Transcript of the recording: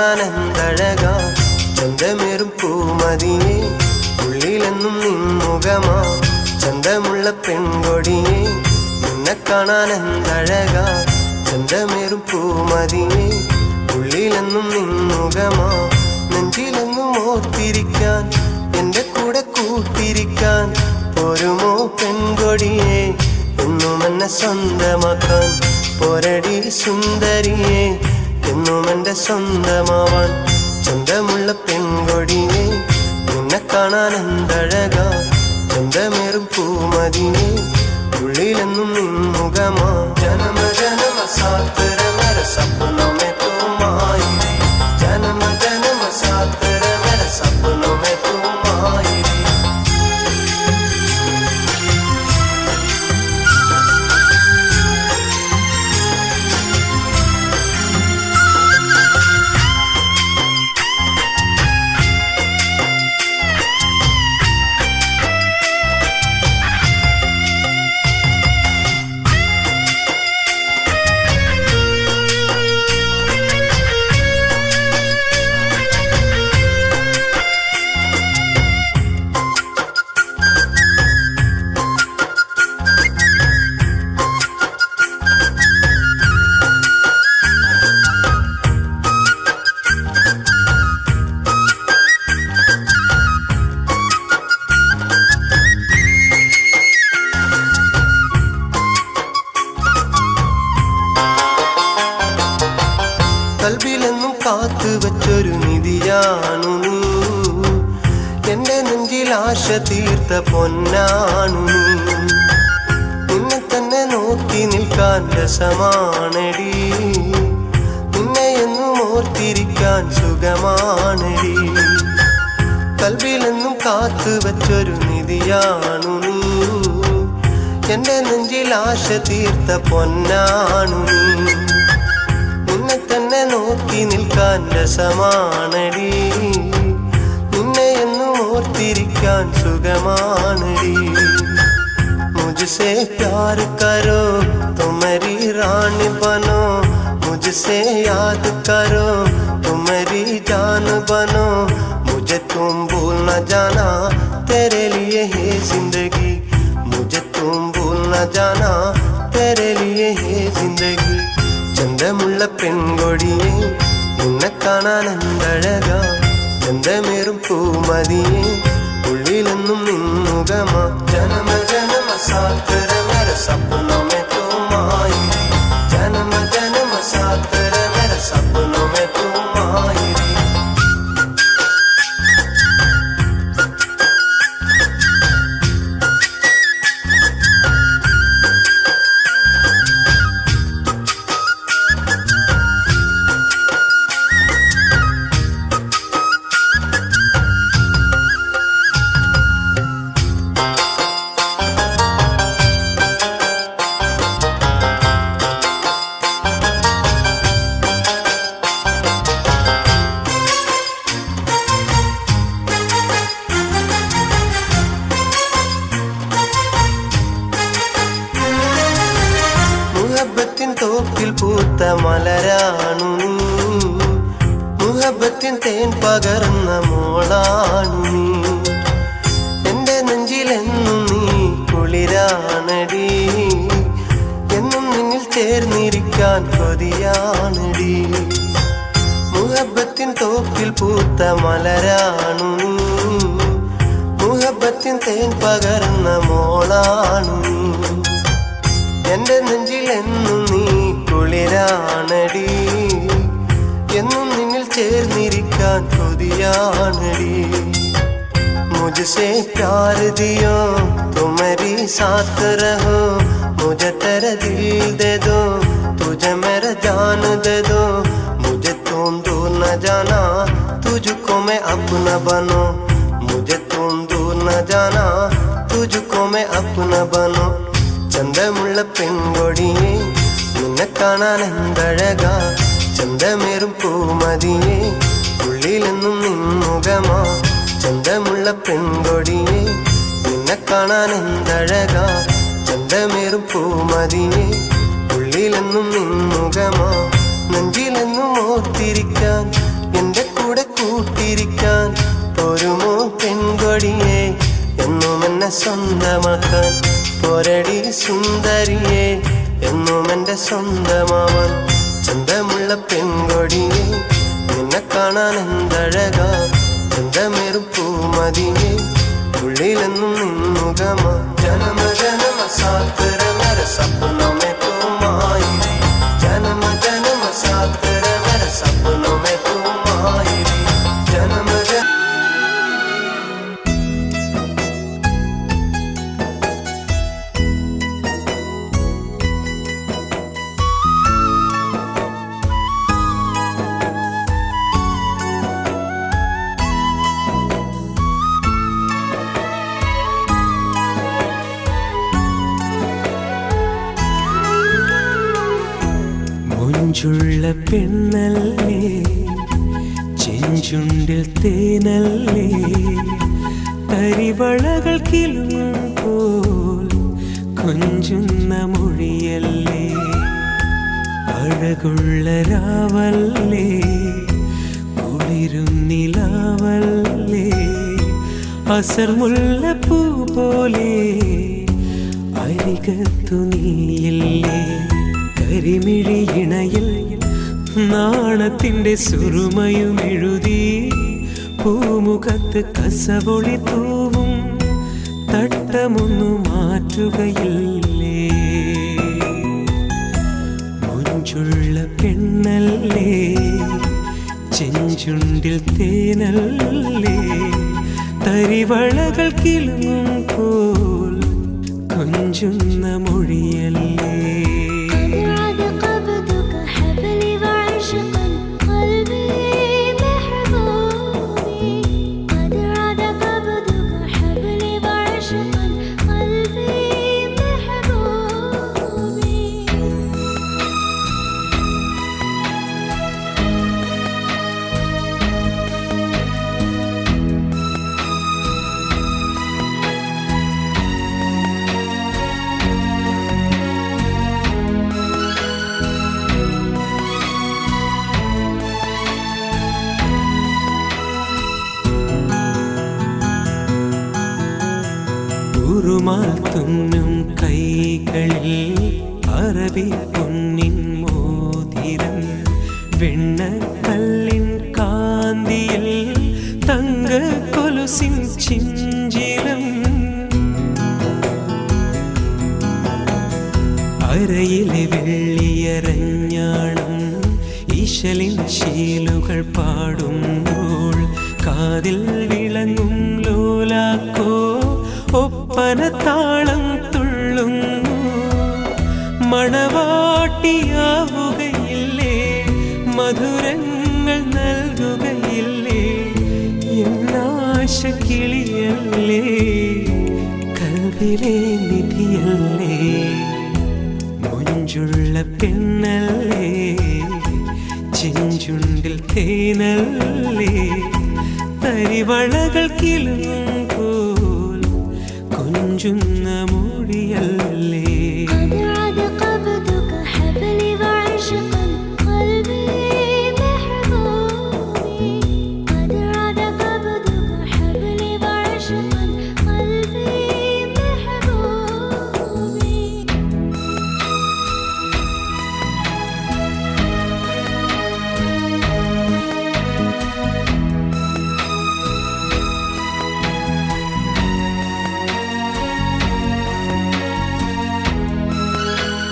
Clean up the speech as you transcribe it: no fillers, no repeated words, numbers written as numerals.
കാണാൻ എന്തഴകാ ചന്തമേറും പൂമതിയെ ഉള്ളിലെന്നും നിൻമുഖമാ ചന്തമുള്ള പെൺകൊടിയെ നിന്നെ കാണാൻ എന്തഴകാ ചന്തമേറും പൂമതിയെ ഉള്ളിലെന്നും നിൻമുഖമാ നെഞ്ചിലെന്നും ഓർത്തിരിക്കാൻ എന്റെ കൂടെ കൂട്ടിരിക്കാൻ പോരുമോ പെൺകൊടിയെ എന്നും എന്നെ സ്വന്തമാക്കാൻ പോരടി സുന്ദരിയെ എന്നും എന്റെ സ്വന്തമാവാൻ ചന്തമുള്ള പെൺകൊടിയെ നിന്നെ കാണാൻ എന്തഴകാ ചന്തമേറും പൂമതിയെ ഉള്ളിലെന്നും നിൻമുഖമാ ജനമ ജനമ സാത്ത് मेरे सपनों में तुम आई रे जन्म जन्म साथ तेरे मेरे सपनों में तुम आई रे കൽബിലെന്നും കാത്തു വച്ചൊരു നിധിയാണു നീ എന്റെ നെഞ്ചിൽ ആശ തീർത്ത പൊന്നാണു നീ നിന്നെ തന്നെ നോക്കി നിൽക്കാൻ രസമാണടി നിന്നെ എന്നും ഓർത്തിരിക്കാൻ സുഖമാണടി കൽബിലെന്നും കാത്തു വച്ചൊരു നിധിയാണു നീ എന്റെ നെഞ്ചിൽ ആശ തീർത്ത പൊന്നാണു നീ നിന്നെ തന്നെ നോക്കി നിൽക്കാൻ രസമാണടി നിന്നെ എന്നും ഓർത്തിരിക്കാൻ സുഖമാണടി മുझसे प्यार करो तो मेरी रानी बनो मुझसे याद करो तो मेरी जान बनो मुझे तुम भूल न जाना तेरे लिए है जिंदगी मुझे तुम भूल न जाना तेरे लिए है जिंदगी ചന്തമുള്ള പെൺകൊടിയെ നിന്നെ കാണാൻ എന്തഴകാ ചന്തമേറും പൂമതിയെ ഉള്ളിലെന്നും നിൻമുഖമാ ജനമ ജനമ സാത്ത് तेरे मेरे सपनों में तुम आई रे जन्म जन्म साथ तेरे मेरे सपनों में तुम आई रे മുഹബത്തിൻ തോപ്പിൽ പൂത്ത മലരാണു നീ മുഹബത്തിൻ തേൻ പകർന്ന മോളാണു നീ എന്റെ നെഞ്ചിലെന്നും നീ കുളിരാണടി എന്നും നിന്നിൽ ചേർന്നിരിക്കാൻ കൊതിയാണടി മുഹബത്തിൻ തോപ്പിൽ പൂത്ത മലരാണു നീ മുഹബത്തിൻ തേൻ പകർന്ന മോളാണു നീ എന്റെ നെഞ്ചിൽ എന്നും നീ കുളിരാണടി എന്നും നിന്നിൽ ചേർന്നിരിക്കാൻ കൊതിയാണടി मुझसे प्यार दियो तो मेरी साथ रहो मुझे तेरा दिल दे दो तुझे मेरा जान दे दो मुझे तुम दूर न जाना तुझको मैं अपना बनो मुझे तुम दूर न जाना तुझको मैं अपना बनो ചന്തമുള്ള പെൺകൊടിയെ നിന്നെ കാണാൻ എന്തഴകാ ചന്തമേറും പൂമതിയെ ഉള്ളിലെന്നും നിൻമുഖമാ ചന്തമുള്ള പെൺകൊടിയെ നിന്നെ കാണാൻ എന്തഴകാ ചന്തമേറും പൂമതിയെ ഉള്ളിലെന്നും നിൻമുഖമാ നെഞ്ചിലെന്നും ഓർത്തിരിക്കാൻ കൂട്ടിരിക്കാൻ പോരുമോ പെൺകൊടിയെ എന്നും എന്നെ സ്വന്തമാക്കാൻ പോരടി സുന്ദരിയെ എന്നും എൻ്റെ സ്വന്തമാവാൻ ചന്തമുള്ള പെൺകൊടിയെ നിന്നെ കാണാൻ എന്തഴകാ ചന്തമേറും പൂമതിയെ ഉള്ളിലെന്നും നിന്നുകമാ ജനമ ജനമ സാത്ത് मेरे सपनों में तुम आई रे जन्म जन्म साथ तेरे मेरे सपनों में तुम आई रे जन्म ചുള്ള പെണ്ണല്ലേ ചെഞ്ചുണ്ടിൽ തേനല്ലേ തരിവളകൾ കിലുങ്ങുമ്പോൾ കൊഞ്ചുന്ന മൊഴിയല്ലേ അഴകുള്ള രാവല്ലേ കുളിരും നിലാവല്ലേ അസർമുല്ലപ്പൂ പോലെ അരികത്തു നീയില്ലേ കരിമിഴി ഇണയിൽ നാണത്തിന്റെ സുറുമയും എഴുതി പൂമുഖത്ത് കസവൊളി തൂവും തട്ടമൊന്നു മാറ്റുകയില്ലേ മുഞ്ചുള്ള പെണ്ണല്ലേ ചെഞ്ചുണ്ടിൽ തേനല്ലേ തരിവളകൾ കിലുങ്ങുമ്പോൾ കൊഞ്ചുന്ന മൊഴിയല്ലേ ഉറുമാൽ തുന്നും കൈകളിൽ അറബി പൊന്നിൻ മോതിരം വെണ്ണക്കല്ലിൻ കാന്തിയിൽ തങ്ക കൊലുസിൻ ചിഞ്ചിലം അരയിലെ വെള്ളിയരഞ്ഞാണം ഈശലിൻ ശീലുകൾ പാടുമ്പോൾ കാതിൽ വിളങ്ങും ലോലാക്കോ ഒപ്പനത്താളം തുള്ളുന്നു മണവാട്ടിയാവുകയില്ലേ മധുരങ്ങൾ നൽകുകയില്ലേ എന്നാശ കിളിയല്ലേ കൽവിലെ നിധിയല്ലേ മുഞ്ചുള്ള പെണ്ണല്ലേ ചെഞ്ചുണ്ടിൽ തേനല്ലേ തരിവളകൾ കിലുങ്ങുമ്പോൾ കൊഞ്ചുന്ന മൊഴിയല്ലേ